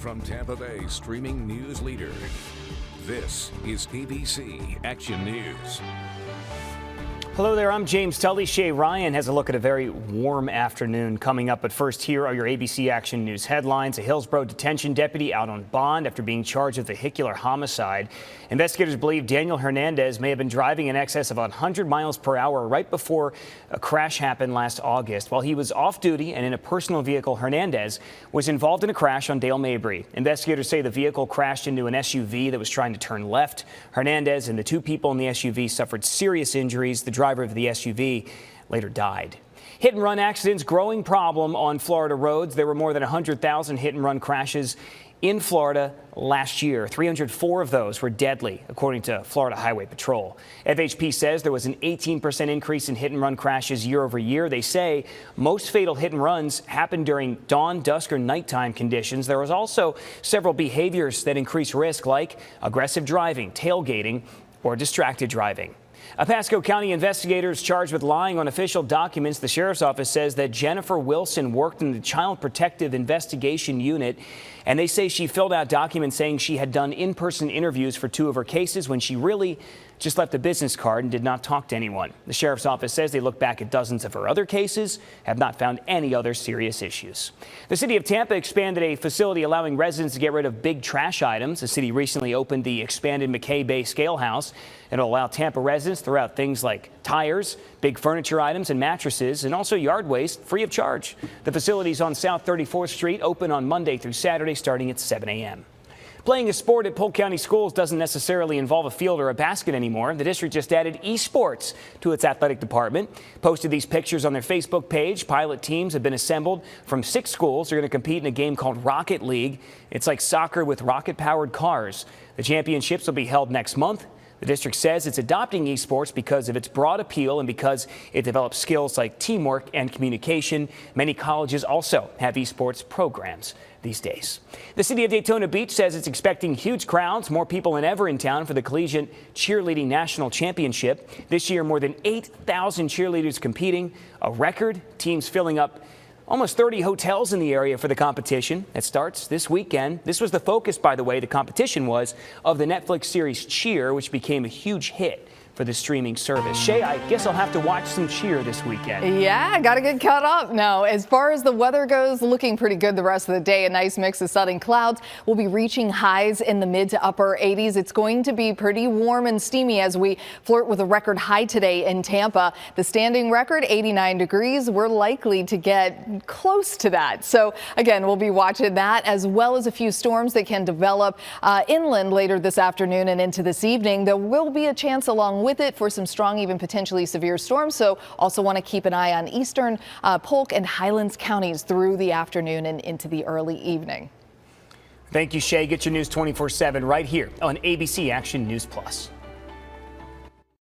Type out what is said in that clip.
from Tampa Bay streaming news leader. This is ABC Action News. Hello there, I'm James Tully. Shay Ryan has a look at a very warm afternoon coming up. But first, here are your ABC Action News headlines. A Hillsborough detention deputy out on bond after being charged with vehicular homicide. Investigators believe Daniel Hernandez may have been driving in excess of 100 miles per hour right before a crash happened last August. While he was off duty and in a personal vehicle, Hernandez was involved in a crash on Dale Mabry. Investigators say the vehicle crashed into an SUV that was trying to turn left. Hernandez and the two people in the SUV suffered serious injuries. The driver of the SUV later died. Hit and run accidents, growing problem on Florida roads. There were more than 100,000 hit and run crashes in Florida last year. 304 of those were deadly, according to Florida Highway Patrol. FHP says there was an 18% increase in hit and run crashes year over year. They say most fatal hit and runs happen during dawn, dusk, or nighttime conditions. There was also several behaviors that increase risk, like aggressive driving, tailgating, or distracted driving. Pasco County investigators charged with lying on official documents. The sheriff's office says that Jennifer Wilson worked in the Child Protective Investigation Unit, and they say she filled out documents saying she had done in-person interviews for 2 of her cases when she really just left a business card and did not talk to anyone. The sheriff's office says they look back at dozens of her other cases, have not found any other serious issues. The city of Tampa expanded a facility allowing residents to get rid of big trash items. The city recently opened the expanded McKay Bay Scale House. It'll allow Tampa residents to throw out things like tires, big furniture items, and mattresses, and also yard waste free of charge. The facility's on South 34th Street, open on Monday through Saturday starting at 7 a.m. Playing a sport at Polk County schools doesn't necessarily involve a field or a basket anymore. The district just added esports to its athletic department. Posted these pictures on their Facebook page. Pilot teams have been assembled from 6 schools. They're going to compete in a game called Rocket League. It's like soccer with rocket-powered cars. The championships will be held next month. The district says it's adopting esports because of its broad appeal and because it develops skills like teamwork and communication. Many colleges also have esports programs these days. The city of Daytona Beach says it's expecting huge crowds, more people than ever in town for the Collegiate Cheerleading National Championship. This year, more than 8,000 cheerleaders competing, a record. Teams filling up almost 30 hotels in the area for the competition. It starts this weekend. This was the focus, by the way, the competition was, of the Netflix series Cheer, which became a huge hit for the streaming service. Shay, I guess I'll have to watch some Cheer this weekend. Yeah, got to get caught up. Now, as far as the weather goes, looking pretty good the rest of the day. A nice mix of sun and clouds. We'll be reaching highs in the mid to upper 80s. It's going to be pretty warm and steamy as we flirt with a record high today in Tampa. The standing record, 89 degrees. We're likely to get close to that. So again, we'll be watching that, as well as a few storms that can develop inland later this afternoon and into this evening. There will be a chance along with it for some strong, even potentially severe storms. So also want to keep an eye on eastern Polk and Highlands counties through the afternoon and into the early evening. Thank you, Shay. Get your news 24/7 right here on ABC Action News Plus.